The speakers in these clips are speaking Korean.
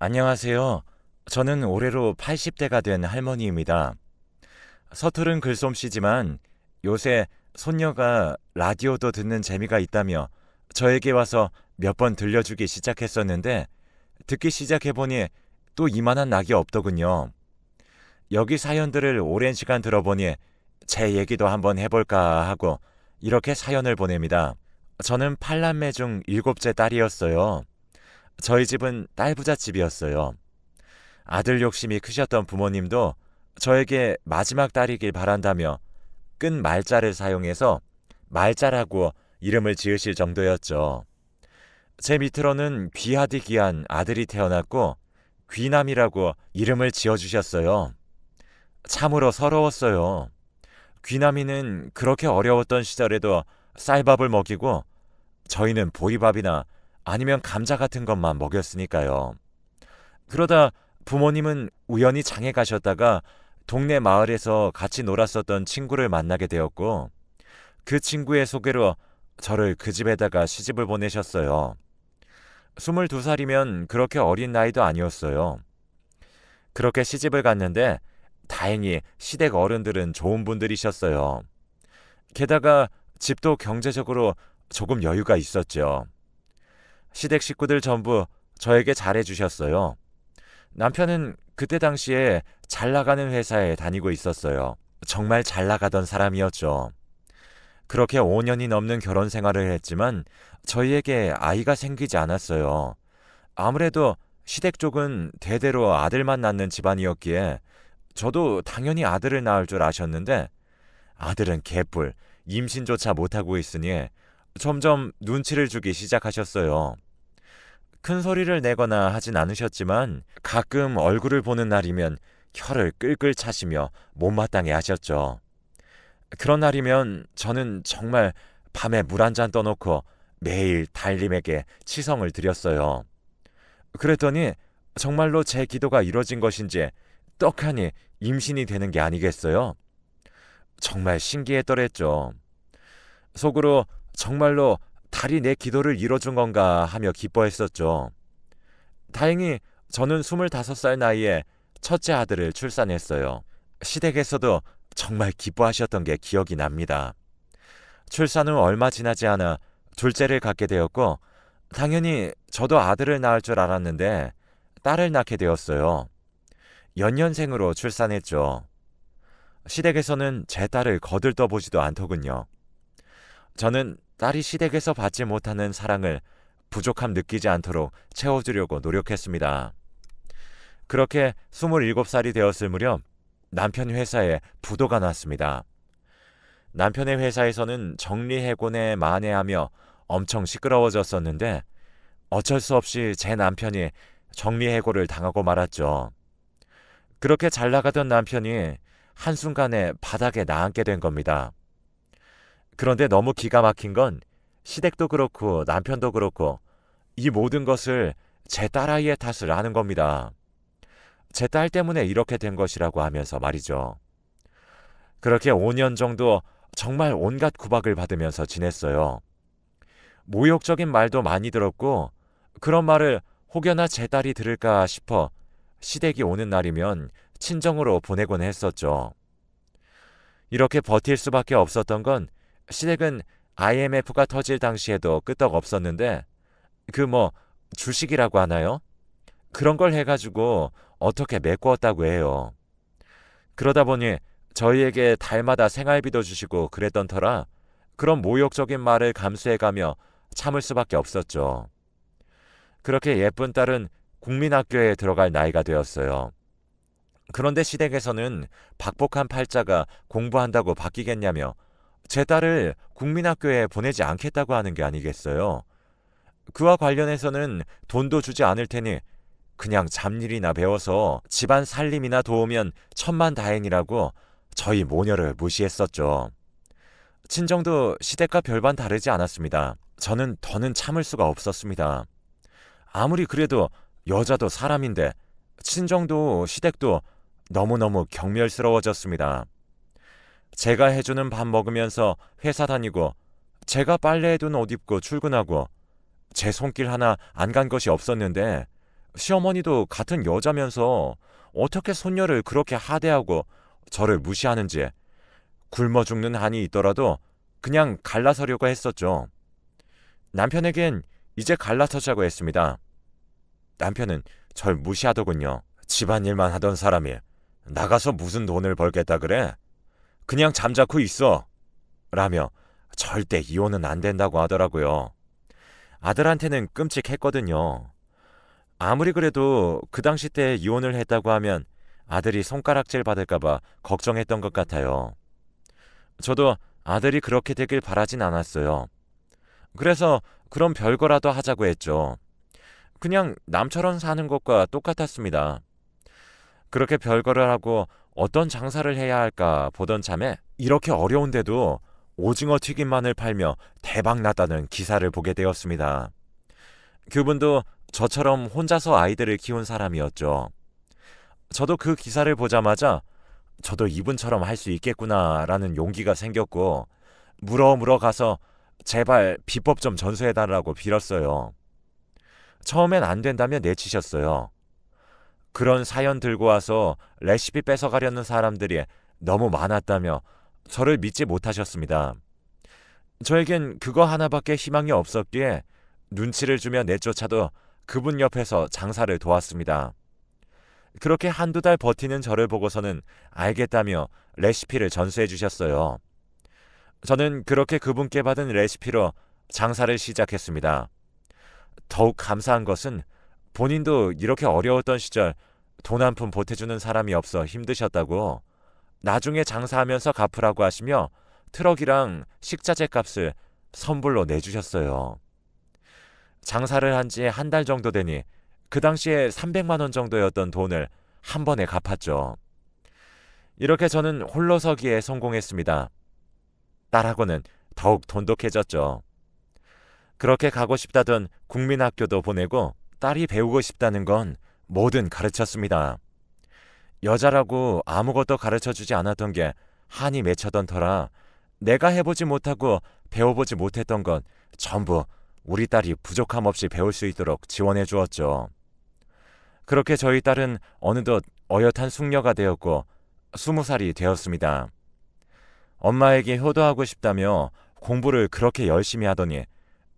안녕하세요. 저는 올해로 80대가 된 할머니입니다. 서투른 글솜씨지만 요새 손녀가 라디오도 듣는 재미가 있다며 저에게 와서 몇 번 들려주기 시작했었는데 듣기 시작해보니 또 이만한 낙이 없더군요. 여기 사연들을 오랜 시간 들어보니 제 얘기도 한번 해볼까 하고 이렇게 사연을 보냅니다. 저는 8남매 중 7째 딸이었어요. 저희 집은 딸부잣집이었어요. 아들 욕심이 크셨던 부모님도 저에게 마지막 딸이길 바란다며 끈 말자를 사용해서 말자라고 이름을 지으실 정도였죠. 제 밑으로는 귀하디 귀한 아들이 태어났고 귀남이라고 이름을 지어주셨어요. 참으로 서러웠어요. 귀남이는 그렇게 어려웠던 시절에도 쌀밥을 먹이고 저희는 보리밥이나 아니면 감자 같은 것만 먹였으니까요. 그러다 부모님은 우연히 장에 가셨다가 동네 마을에서 같이 놀았었던 친구를 만나게 되었고 그 친구의 소개로 저를 그 집에다가 시집을 보내셨어요. 22살이면 그렇게 어린 나이도 아니었어요. 그렇게 시집을 갔는데 다행히 시댁 어른들은 좋은 분들이셨어요. 게다가 집도 경제적으로 조금 여유가 있었죠. 시댁 식구들 전부 저에게 잘해주셨어요. 남편은 그때 당시에 잘 나가는 회사에 다니고 있었어요. 정말 잘 나가던 사람이었죠. 그렇게 5년이 넘는 결혼 생활을 했지만 저희에게 아이가 생기지 않았어요. 아무래도 시댁 쪽은 대대로 아들만 낳는 집안이었기에 저도 당연히 아들을 낳을 줄 아셨는데 아들은 개뿔, 임신조차 못하고 있으니 점점 눈치를 주기 시작하셨어요. 큰 소리를 내거나 하진 않으셨지만 가끔 얼굴을 보는 날이면 혀를 끌끌 차시며 못마땅해 하셨죠. 그런 날이면 저는 정말 밤에 물 한 잔 떠놓고 매일 달님에게 치성을 드렸어요. 그랬더니 정말로 제 기도가 이뤄진 것인지 떡하니 임신이 되는 게 아니겠어요? 정말 신기했더랬죠. 속으로 정말로 달이 내 기도를 이뤄준 건가 하며 기뻐했었죠. 다행히 저는 25살 나이에 첫째 아들을 출산했어요. 시댁에서도 정말 기뻐하셨던 게 기억이 납니다. 출산 후 얼마 지나지 않아 둘째를 갖게 되었고 당연히 저도 아들을 낳을 줄 알았는데 딸을 낳게 되었어요. 연년생으로 출산했죠. 시댁에서는 제 딸을 거들떠보지도 않더군요. 저는 딸이 시댁에서 받지 못하는 사랑을 부족함 느끼지 않도록 채워주려고 노력했습니다. 그렇게 27살이 되었을 무렵 남편 회사에 부도가 났습니다. 남편의 회사에서는 정리해고에 만회하며 엄청 시끄러워졌었는데 어쩔 수 없이 제 남편이 정리해고를 당하고 말았죠. 그렇게 잘 나가던 남편이 한순간에 바닥에 나앉게 된 겁니다. 그런데 너무 기가 막힌 건 시댁도 그렇고 남편도 그렇고 이 모든 것을 제 딸아이의 탓을 하는 겁니다. 제 딸 때문에 이렇게 된 것이라고 하면서 말이죠. 그렇게 5년 정도 정말 온갖 구박을 받으면서 지냈어요. 모욕적인 말도 많이 들었고 그런 말을 혹여나 제 딸이 들을까 싶어 시댁이 오는 날이면 친정으로 보내곤 했었죠. 이렇게 버틸 수밖에 없었던 건 시댁은 IMF가 터질 당시에도 끄떡없었는데 주식이라고 하나요? 그런 걸 해가지고 어떻게 메꾸었다고 해요. 그러다 보니 저희에게 달마다 생활비도 주시고 그랬던 터라 그런 모욕적인 말을 감수해가며 참을 수밖에 없었죠. 그렇게 예쁜 딸은 국민학교에 들어갈 나이가 되었어요. 그런데 시댁에서는 박복한 팔자가 공부한다고 바뀌겠냐며 제 딸을 국민학교에 보내지 않겠다고 하는 게 아니겠어요. 그와 관련해서는 돈도 주지 않을 테니 그냥 잡일이나 배워서 집안 살림이나 도우면 천만다행이라고 저희 모녀를 무시했었죠. 친정도 시댁과 별반 다르지 않았습니다. 저는 더는 참을 수가 없었습니다. 아무리 그래도 여자도 사람인데 친정도 시댁도 너무너무 경멸스러워졌습니다. 제가 해주는 밥 먹으면서 회사 다니고 제가 빨래해둔 옷 입고 출근하고 제 손길 하나 안 간 것이 없었는데 시어머니도 같은 여자면서 어떻게 손녀를 그렇게 하대하고 저를 무시하는지 굶어 죽는 한이 있더라도 그냥 갈라서려고 했었죠. 남편에겐 이제 갈라서자고 했습니다. 남편은 절 무시하더군요. 집안일만 하던 사람이 나가서 무슨 돈을 벌겠다 그래? 그냥 잠자코 있어. 라며 절대 이혼은 안 된다고 하더라고요. 아들한테는 끔찍했거든요. 아무리 그래도 그 당시 때 이혼을 했다고 하면 아들이 손가락질 받을까봐 걱정했던 것 같아요. 저도 아들이 그렇게 되길 바라진 않았어요. 그래서 그럼 별거라도 하자고 했죠. 그냥 남처럼 사는 것과 똑같았습니다. 그렇게 별거를 하고 어떤 장사를 해야 할까 보던 참에 이렇게 어려운데도 오징어 튀김만을 팔며 대박 났다는 기사를 보게 되었습니다. 그분도 저처럼 혼자서 아이들을 키운 사람이었죠. 저도 그 기사를 보자마자 저도 이분처럼 할 수 있겠구나라는 용기가 생겼고 물어 가서 제발 비법 좀 전수해달라고 빌었어요. 처음엔 안 된다며 내치셨어요. 그런 사연 들고 와서 레시피 뺏어가려는 사람들이 너무 많았다며 저를 믿지 못하셨습니다. 저에겐 그거 하나밖에 희망이 없었기에 눈치를 주며 내쫓아도 그분 옆에서 장사를 도왔습니다. 그렇게 한두 달 버티는 저를 보고서는 알겠다며 레시피를 전수해 주셨어요. 저는 그렇게 그분께 받은 레시피로 장사를 시작했습니다. 더욱 감사한 것은 본인도 이렇게 어려웠던 시절 돈 한 푼 보태주는 사람이 없어 힘드셨다고 나중에 장사하면서 갚으라고 하시며 트럭이랑 식자재 값을 선불로 내주셨어요. 장사를 한 지 한 달 정도 되니 그 당시에 300만 원 정도였던 돈을 한 번에 갚았죠. 이렇게 저는 홀로서기에 성공했습니다. 딸하고는 더욱 돈독해졌죠. 그렇게 가고 싶다던 국민학교도 보내고 딸이 배우고 싶다는 건 뭐든 가르쳤습니다. 여자라고 아무것도 가르쳐주지 않았던 게 한이 맺혔던 터라 내가 해보지 못하고 배워보지 못했던 건 전부 우리 딸이 부족함 없이 배울 수 있도록 지원해 주었죠. 그렇게 저희 딸은 어느덧 어엿한 숙녀가 되었고 20살이 되었습니다. 엄마에게 효도하고 싶다며 공부를 그렇게 열심히 하더니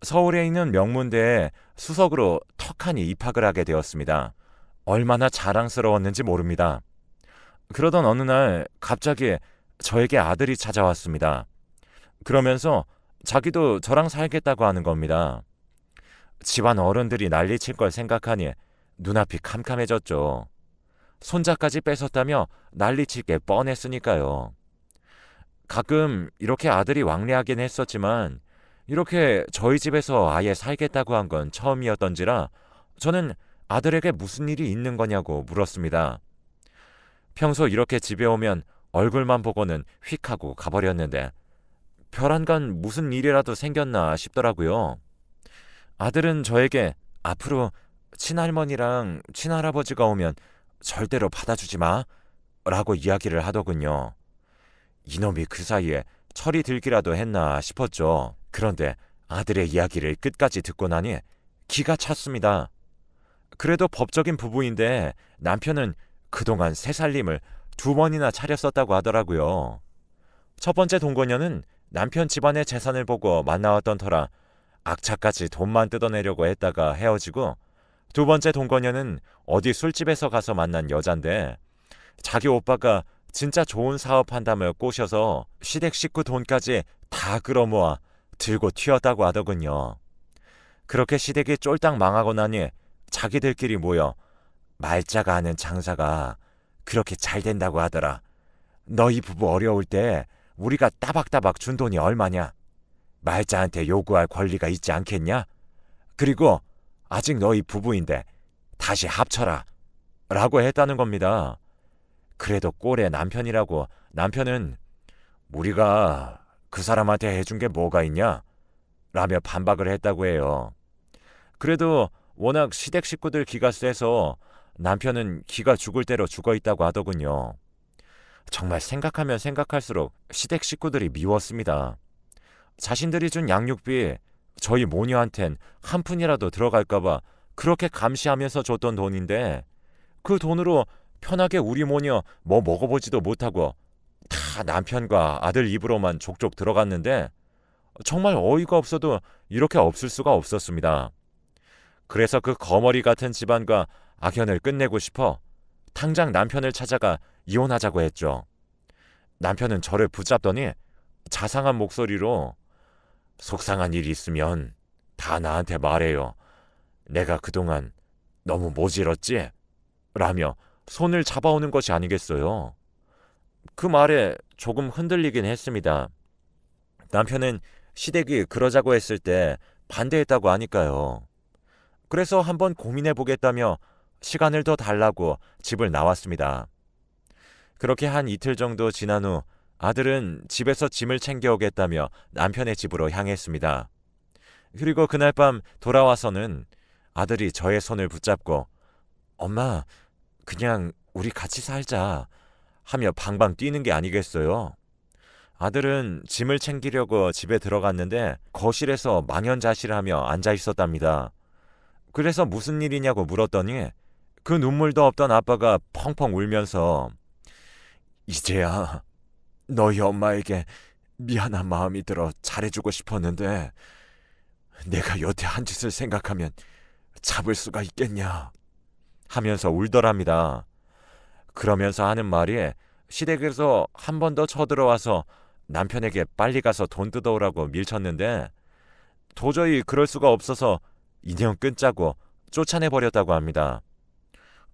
서울에 있는 명문대에 수석으로 턱하니 입학을 하게 되었습니다. 얼마나 자랑스러웠는지 모릅니다. 그러던 어느 날 갑자기 저에게 아들이 찾아왔습니다. 그러면서 자기도 저랑 살겠다고 하는 겁니다. 집안 어른들이 난리칠 걸 생각하니 눈앞이 캄캄해졌죠. 손자까지 뺏었다며 난리칠 게 뻔했으니까요. 가끔 이렇게 아들이 왕래하긴 했었지만 이렇게 저희 집에서 아예 살겠다고 한 건 처음이었던지라 저는 아들에게 무슨 일이 있는 거냐고 물었습니다. 평소 이렇게 집에 오면 얼굴만 보고는 휙 하고 가버렸는데 별안간 무슨 일이라도 생겼나 싶더라고요. 아들은 저에게 앞으로 친할머니랑 친할아버지가 오면 절대로 받아주지 마 라고 이야기를 하더군요. 이놈이 그 사이에 철이 들기라도 했나 싶었죠. 그런데 아들의 이야기를 끝까지 듣고 나니 기가 찼습니다. 그래도 법적인 부부인데 남편은 그동안 새살림을 2번이나 차렸었다고 하더라고요. 첫 번째 동거녀는 남편 집안의 재산을 보고 만나왔던 터라 악착같이 돈만 뜯어내려고 했다가 헤어지고, 두 번째 동거녀는 어디 술집에서 가서 만난 여잔데 자기 오빠가 진짜 좋은 사업한다며 꼬셔서 시댁 식구 돈까지 다 끌어모아 들고 튀었다고 하더군요. 그렇게 시댁이 쫄딱 망하고 나니 자기들끼리 모여 말자가 하는 장사가 그렇게 잘 된다고 하더라. 너희 부부 어려울 때 우리가 따박따박 준 돈이 얼마냐? 말자한테 요구할 권리가 있지 않겠냐? 그리고 아직 너희 부부인데 다시 합쳐라 라고 했다는 겁니다. 그래도 꼴의 남편이라고 남편은 우리가 그 사람한테 해준 게 뭐가 있냐? 라며 반박을 했다고 해요. 그래도 워낙 시댁 식구들 기가 세서 남편은 기가 죽을 대로 죽어있다고 하더군요. 정말 생각하면 생각할수록 시댁 식구들이 미웠습니다. 자신들이 준 양육비 저희 모녀한텐 한 푼이라도 들어갈까봐 그렇게 감시하면서 줬던 돈인데 그 돈으로 편하게 우리 모녀 뭐 먹어보지도 못하고 다 남편과 아들 입으로만 족족 들어갔는데 정말 어이가 없어도 이렇게 없을 수가 없었습니다. 그래서 그 거머리 같은 집안과 악연을 끝내고 싶어 당장 남편을 찾아가 이혼하자고 했죠. 남편은 저를 붙잡더니 자상한 목소리로 속상한 일이 있으면 다 나한테 말해요. 내가 그동안 너무 모질었지? 라며 손을 잡아오는 것이 아니겠어요. 그 말에 조금 흔들리긴 했습니다. 남편은 시댁이 그러자고 했을 때 반대했다고 하니까요. 그래서 한번 고민해보겠다며 시간을 더 달라고 집을 나왔습니다. 그렇게 한 이틀 정도 지난 후 아들은 집에서 짐을 챙겨오겠다며 남편의 집으로 향했습니다. 그리고 그날 밤 돌아와서는 아들이 저의 손을 붙잡고 엄마, 그냥 우리 같이 살자 하며 방방 뛰는 게 아니겠어요. 아들은 짐을 챙기려고 집에 들어갔는데 거실에서 망연자실하며 앉아 있었답니다. 그래서 무슨 일이냐고 물었더니 그 눈물도 없던 아빠가 펑펑 울면서 이제야 너희 엄마에게 미안한 마음이 들어 잘해주고 싶었는데 내가 여태 한 짓을 생각하면 잡을 수가 있겠냐 하면서 울더랍니다. 그러면서 하는 말이 시댁에서 한 번 더 쳐들어와서 남편에게 빨리 가서 돈 뜯어오라고 밀쳤는데 도저히 그럴 수가 없어서 인연 끊자고 쫓아내버렸다고 합니다.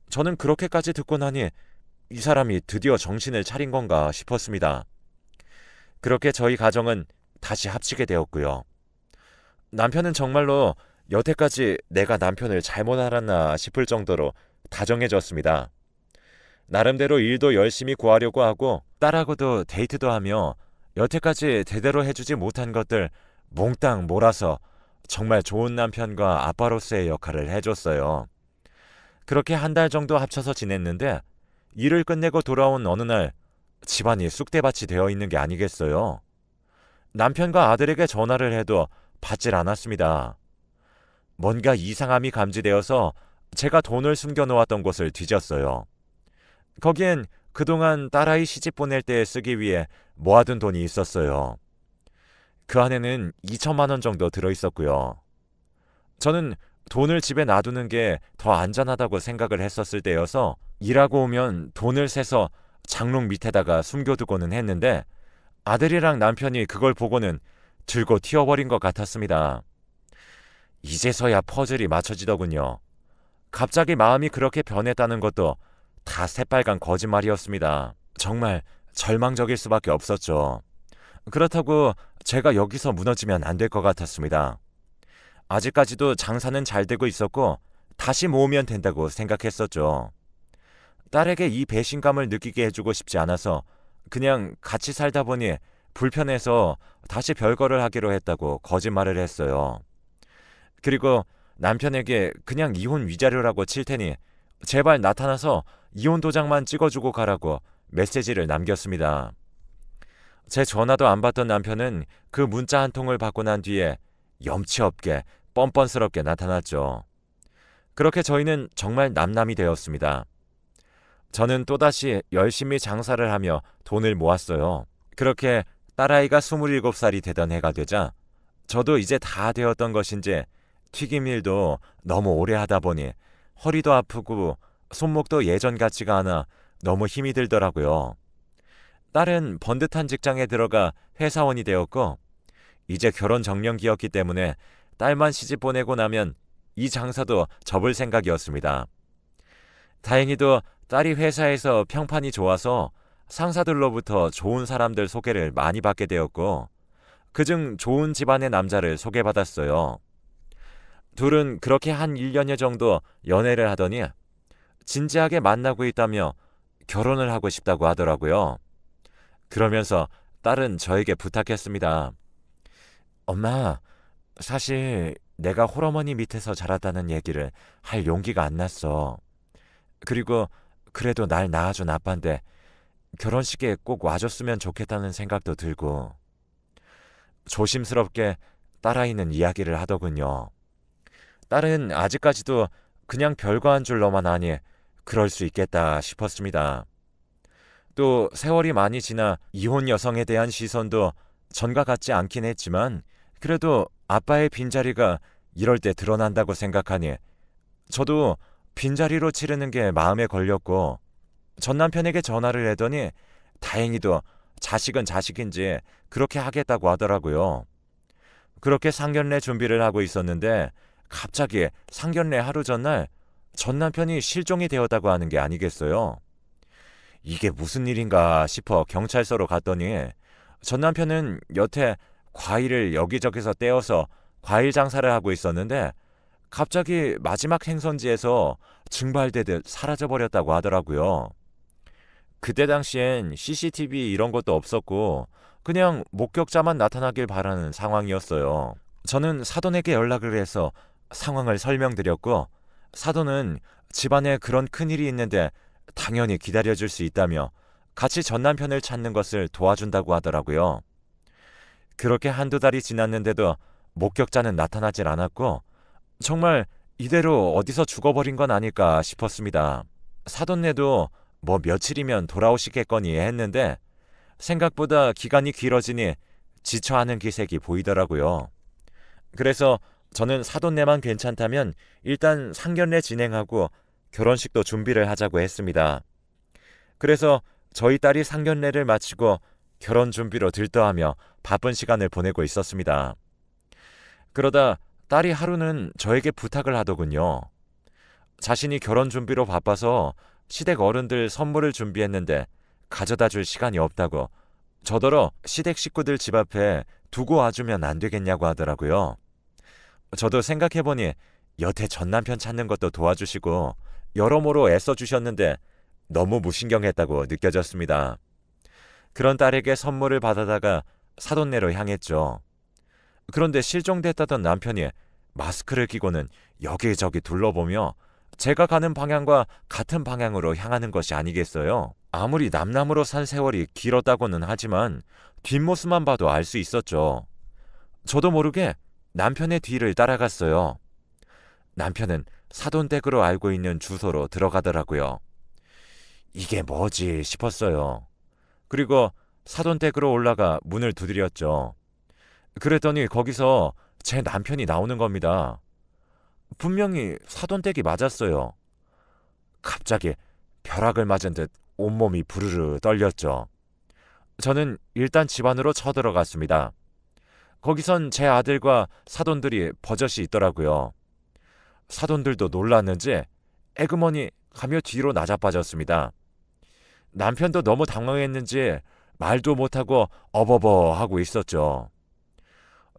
저는 그렇게까지 듣고 나니 이 사람이 드디어 정신을 차린 건가 싶었습니다. 그렇게 저희 가정은 다시 합치게 되었고요. 남편은 정말로 여태까지 내가 남편을 잘못 알았나 싶을 정도로 다정해졌습니다. 나름대로 일도 열심히 구하려고 하고 딸하고도 데이트도 하며 여태까지 제대로 해주지 못한 것들 몽땅 몰아서 정말 좋은 남편과 아빠로서의 역할을 해줬어요. 그렇게 한 달 정도 합쳐서 지냈는데 일을 끝내고 돌아온 어느 날 집안이 쑥대밭이 되어 있는 게 아니겠어요. 남편과 아들에게 전화를 해도 받질 않았습니다. 뭔가 이상함이 감지되어서 제가 돈을 숨겨놓았던 곳을 뒤졌어요. 거기엔 그동안 딸아이 시집 보낼 때 쓰기 위해 모아둔 돈이 있었어요. 그 안에는 2천만 원 정도 들어있었고요. 저는 돈을 집에 놔두는 게 더 안전하다고 생각을 했었을 때여서 일하고 오면 돈을 세서 장롱 밑에다가 숨겨두고는 했는데 아들이랑 남편이 그걸 보고는 들고 튀어버린 것 같았습니다. 이제서야 퍼즐이 맞춰지더군요. 갑자기 마음이 그렇게 변했다는 것도 다 새빨간 거짓말이었습니다. 정말 절망적일 수밖에 없었죠. 그렇다고 제가 여기서 무너지면 안 될 것 같았습니다. 아직까지도 장사는 잘 되고 있었고 다시 모으면 된다고 생각했었죠. 딸에게 이 배신감을 느끼게 해주고 싶지 않아서 그냥 같이 살다 보니 불편해서 다시 별거를 하기로 했다고 거짓말을 했어요. 그리고 남편에게 그냥 이혼 위자료라고 칠 테니 제발 나타나서 이혼 도장만 찍어주고 가라고 메시지를 남겼습니다. 제 전화도 안 받던 남편은 그 문자 한 통을 받고 난 뒤에 염치 없게 뻔뻔스럽게 나타났죠. 그렇게 저희는 정말 남남이 되었습니다. 저는 또다시 열심히 장사를 하며 돈을 모았어요. 그렇게 딸아이가 27살이 되던 해가 되자 저도 이제 다 되었던 것인지 튀김일도 너무 오래 하다 보니 허리도 아프고 손목도 예전 같지가 않아 너무 힘이 들더라고요. 딸은 번듯한 직장에 들어가 회사원이 되었고 이제 결혼 정년기였기 때문에 딸만 시집 보내고 나면 이 장사도 접을 생각이었습니다. 다행히도 딸이 회사에서 평판이 좋아서 상사들로부터 좋은 사람들 소개를 많이 받게 되었고 그중 좋은 집안의 남자를 소개받았어요. 둘은 그렇게 한 1년여 정도 연애를 하더니 진지하게 만나고 있다며 결혼을 하고 싶다고 하더라고요. 그러면서 딸은 저에게 부탁했습니다. 엄마, 사실 내가 홀어머니 밑에서 자랐다는 얘기를 할 용기가 안 났어. 그리고 그래도 날 낳아준 아빠인데 결혼식에 꼭 와줬으면 좋겠다는 생각도 들고. 조심스럽게 딸아이는 이야기를 하더군요. 딸은 아직까지도 그냥 별거 한 줄 너만 아니 그럴 수 있겠다 싶었습니다. 또 세월이 많이 지나 이혼 여성에 대한 시선도 전과 같지 않긴 했지만 그래도 아빠의 빈자리가 이럴 때 드러난다고 생각하니 저도 빈자리로 치르는 게 마음에 걸렸고 전 남편에게 전화를 했더니 다행히도 자식은 자식인지 그렇게 하겠다고 하더라고요. 그렇게 상견례 준비를 하고 있었는데 갑자기 상견례 하루 전날 전 남편이 실종이 되었다고 하는 게 아니겠어요. 이게 무슨 일인가 싶어 경찰서로 갔더니 전 남편은 여태 과일을 여기저기서 떼어서 과일 장사를 하고 있었는데 갑자기 마지막 행선지에서 증발되듯 사라져버렸다고 하더라고요. 그때 당시엔 CCTV 이런 것도 없었고 그냥 목격자만 나타나길 바라는 상황이었어요. 저는 사돈에게 연락을 해서 상황을 설명드렸고 사돈은 집안에 그런 큰일이 있는데 당연히 기다려줄 수 있다며 같이 전 남편을 찾는 것을 도와준다고 하더라고요. 그렇게 한두 달이 지났는데도 목격자는 나타나질 않았고 정말 이대로 어디서 죽어버린 건 아닐까 싶었습니다. 사돈네도 뭐 며칠이면 돌아오시겠거니 했는데 생각보다 기간이 길어지니 지쳐하는 기색이 보이더라고요. 그래서 저는 사돈네만 괜찮다면 일단 상견례 진행하고 결혼식도 준비를 하자고 했습니다. 그래서 저희 딸이 상견례를 마치고 결혼 준비로 들떠하며 바쁜 시간을 보내고 있었습니다. 그러다 딸이 하루는 저에게 부탁을 하더군요. 자신이 결혼 준비로 바빠서 시댁 어른들 선물을 준비했는데 가져다 줄 시간이 없다고 저더러 시댁 식구들 집 앞에 두고 와주면 안 되겠냐고 하더라고요. 저도 생각해보니 여태 전 남편 찾는 것도 도와주시고 여러모로 애써주셨는데 너무 무신경했다고 느껴졌습니다. 그런 딸에게 선물을 받아다가 사돈네로 향했죠. 그런데 실종됐다던 남편이 마스크를 끼고는 여기저기 둘러보며 제가 가는 방향과 같은 방향으로 향하는 것이 아니겠어요? 아무리 남남으로 산 세월이 길었다고는 하지만 뒷모습만 봐도 알 수 있었죠. 저도 모르게 남편의 뒤를 따라갔어요. 남편은 사돈댁으로 알고 있는 주소로 들어가더라고요. 이게 뭐지 싶었어요. 그리고 사돈댁으로 올라가 문을 두드렸죠. 그랬더니 거기서 제 남편이 나오는 겁니다. 분명히 사돈댁이 맞았어요. 갑자기 벼락을 맞은 듯 온몸이 부르르 떨렸죠. 저는 일단 집 안으로 쳐들어갔습니다. 거기선 제 아들과 사돈들이 버젓이 있더라고요. 사돈들도 놀랐는지 에그머니 하며 뒤로 나자빠졌습니다. 남편도 너무 당황했는지 말도 못하고 어버버 하고 있었죠.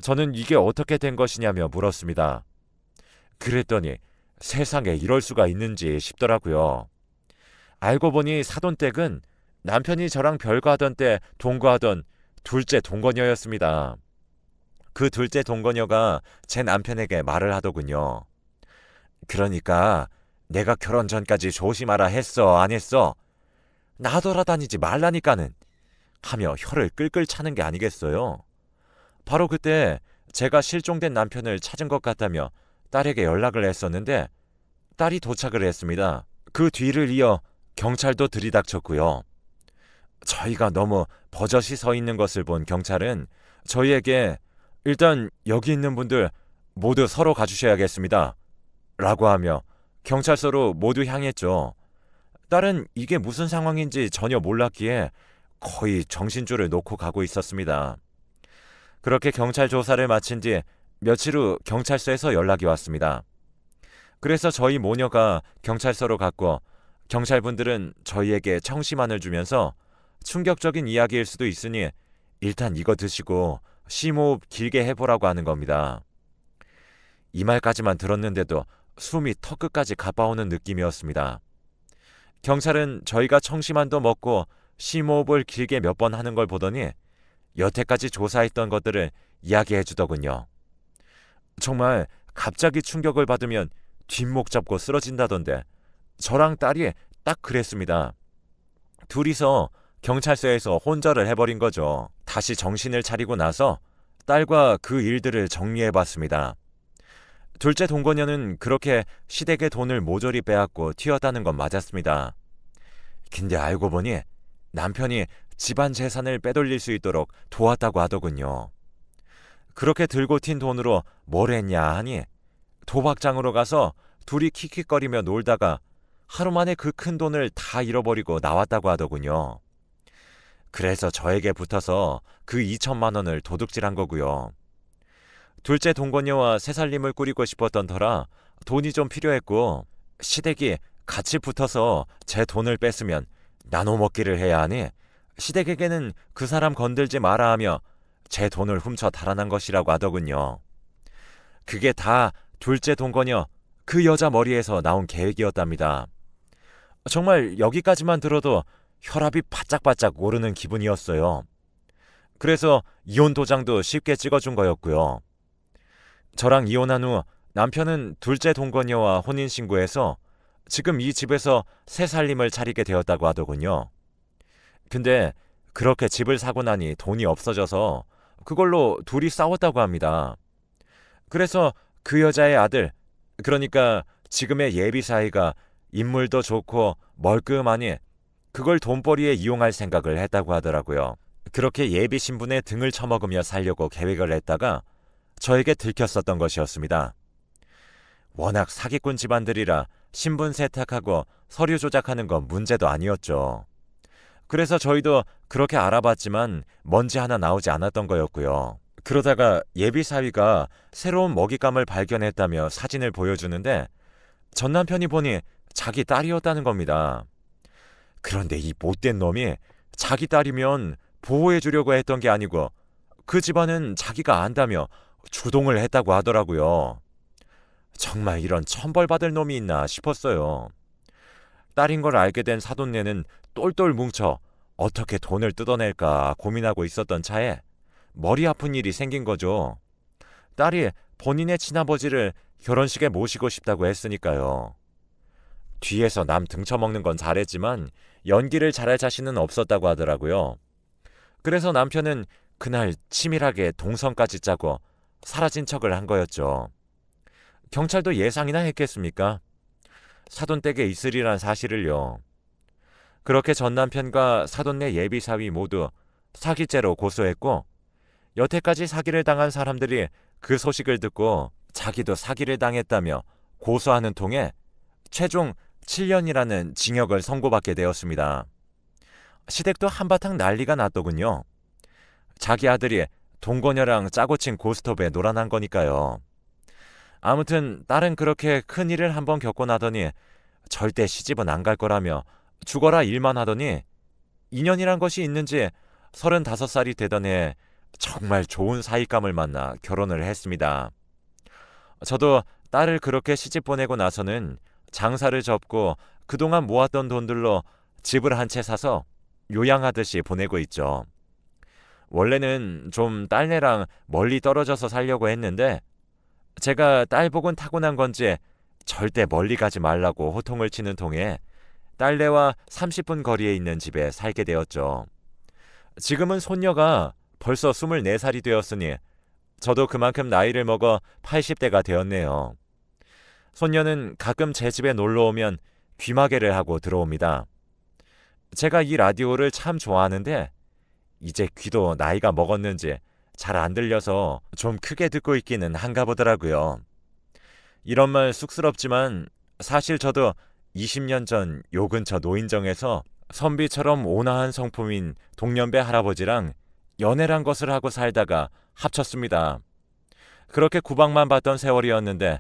저는 이게 어떻게 된 것이냐며 물었습니다. 그랬더니 세상에 이럴 수가 있는지 싶더라고요. 알고 보니 사돈댁은 남편이 저랑 별거하던 때 동거하던 둘째 동거녀였습니다. 그 둘째 동거녀가 제 남편에게 말을 하더군요. 그러니까 내가 결혼 전까지 조심하라 했어 안 했어? 나 돌아다니지 말라니까는 하며 혀를 끌끌 차는 게 아니겠어요. 바로 그때 제가 실종된 남편을 찾은 것 같다며 딸에게 연락을 했었는데 딸이 도착을 했습니다. 그 뒤를 이어 경찰도 들이닥쳤고요. 저희가 너무 버젓이 서 있는 것을 본 경찰은 저희에게 일단 여기 있는 분들 모두 서로 가주셔야겠습니다. 라고 하며 경찰서로 모두 향했죠. 딸은 이게 무슨 상황인지 전혀 몰랐기에 거의 정신줄을 놓고 가고 있었습니다. 그렇게 경찰 조사를 마친 뒤 며칠 후 경찰서에서 연락이 왔습니다. 그래서 저희 모녀가 경찰서로 갔고 경찰분들은 저희에게 청심환을 주면서 충격적인 이야기일 수도 있으니 일단 이거 드시고 심호흡 길게 해보라고 하는 겁니다. 이 말까지만 들었는데도 숨이 턱끝까지 가빠오는 느낌이었습니다. 경찰은 저희가 청심환도 먹고 심호흡을 길게 몇 번 하는 걸 보더니 여태까지 조사했던 것들을 이야기해 주더군요. 정말 갑자기 충격을 받으면 뒷목 잡고 쓰러진다던데 저랑 딸이 딱 그랬습니다. 둘이서 경찰서에서 혼절을 해버린 거죠. 다시 정신을 차리고 나서 딸과 그 일들을 정리해 봤습니다. 둘째 동거녀는 그렇게 시댁의 돈을 모조리 빼앗고 튀었다는 건 맞았습니다. 근데 알고 보니 남편이 집안 재산을 빼돌릴 수 있도록 도왔다고 하더군요. 그렇게 들고 튄 돈으로 뭘 했냐 하니 도박장으로 가서 둘이 킥킥거리며 놀다가 하루 만에 그 큰 돈을 다 잃어버리고 나왔다고 하더군요. 그래서 저에게 붙어서 그 2천만 원을 도둑질한 거고요. 둘째 동거녀와 새살림을 꾸리고 싶었던 터라 돈이 좀 필요했고 시댁이 같이 붙어서 제 돈을 뺐으면 나눠 먹기를 해야 하니 시댁에게는 그 사람 건들지 마라 하며 제 돈을 훔쳐 달아난 것이라고 하더군요. 그게 다 둘째 동거녀 그 여자 머리에서 나온 계획이었답니다. 정말 여기까지만 들어도 혈압이 바짝바짝 오르는 기분이었어요. 그래서 이혼 도장도 쉽게 찍어준 거였고요. 저랑 이혼한 후 남편은 둘째 동거녀와 혼인신고해서 지금 이 집에서 새 살림을 차리게 되었다고 하더군요. 근데 그렇게 집을 사고 나니 돈이 없어져서 그걸로 둘이 싸웠다고 합니다. 그래서 그 여자의 아들, 그러니까 지금의 예비 사위가 인물도 좋고 멀끔하니 그걸 돈벌이에 이용할 생각을 했다고 하더라고요. 그렇게 예비 신분의 등을 쳐먹으며 살려고 계획을 했다가 저에게 들켰었던 것이었습니다. 워낙 사기꾼 집안들이라 신분 세탁하고 서류 조작하는 건 문제도 아니었죠. 그래서 저희도 그렇게 알아봤지만 먼지 하나 나오지 않았던 거였고요. 그러다가 예비 사위가 새로운 먹잇감을 발견했다며 사진을 보여주는데 전 남편이 보니 자기 딸이었다는 겁니다. 그런데 이 못된 놈이 자기 딸이면 보호해주려고 했던 게 아니고 그 집안은 자기가 안다며 주동을 했다고 하더라고요. 정말 이런 천벌받을 놈이 있나 싶었어요. 딸인 걸 알게 된 사돈네는 똘똘 뭉쳐 어떻게 돈을 뜯어낼까 고민하고 있었던 차에 머리 아픈 일이 생긴 거죠. 딸이 본인의 친아버지를 결혼식에 모시고 싶다고 했으니까요. 뒤에서 남 등쳐먹는 건 잘했지만 연기를 잘할 자신은 없었다고 하더라고요. 그래서 남편은 그날 치밀하게 동선까지 짜고 사라진 척을 한 거였죠. 경찰도 예상이나 했겠습니까? 사돈댁에 있으리란 사실을요. 그렇게 전 남편과 사돈네 예비사위 모두 사기죄로 고소했고 여태까지 사기를 당한 사람들이 그 소식을 듣고 자기도 사기를 당했다며 고소하는 통에 최종 7년이라는 징역을 선고받게 되었습니다. 시댁도 한바탕 난리가 났더군요. 자기 아들이 동거녀랑 짜고 친 고스톱에 놀아난 거니까요. 아무튼 딸은 그렇게 큰일을 한번 겪고 나더니 절대 시집은 안 갈 거라며 죽어라 일만 하더니 인연이란 것이 있는지 35살이 되던 해 정말 좋은 사윗감을 만나 결혼을 했습니다. 저도 딸을 그렇게 시집 보내고 나서는 장사를 접고 그동안 모았던 돈들로 집을 한 채 사서 요양하듯이 보내고 있죠. 원래는 좀 딸내랑 멀리 떨어져서 살려고 했는데 제가 딸복은 타고난 건지 절대 멀리 가지 말라고 호통을 치는 통에 딸내와 30분 거리에 있는 집에 살게 되었죠. 지금은 손녀가 벌써 24살이 되었으니 저도 그만큼 나이를 먹어 80대가 되었네요. 손녀는 가끔 제 집에 놀러 오면 귀마개를 하고 들어옵니다. 제가 이 라디오를 참 좋아하는데 이제 귀도 나이가 먹었는지 잘 안 들려서 좀 크게 듣고 있기는 한가 보더라고요. 이런 말 쑥스럽지만 사실 저도 20년 전 요 근처 노인정에서 선비처럼 온화한 성품인 동년배 할아버지랑 연애란 것을 하고 살다가 합쳤습니다. 그렇게 구박만 받던 세월이었는데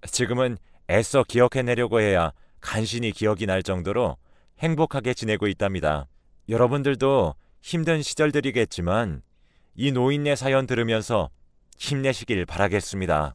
지금은 애써 기억해내려고 해야 간신히 기억이 날 정도로 행복하게 지내고 있답니다. 여러분들도 힘든 시절들이겠지만 이 노인네 사연 들으면서 힘내시길 바라겠습니다.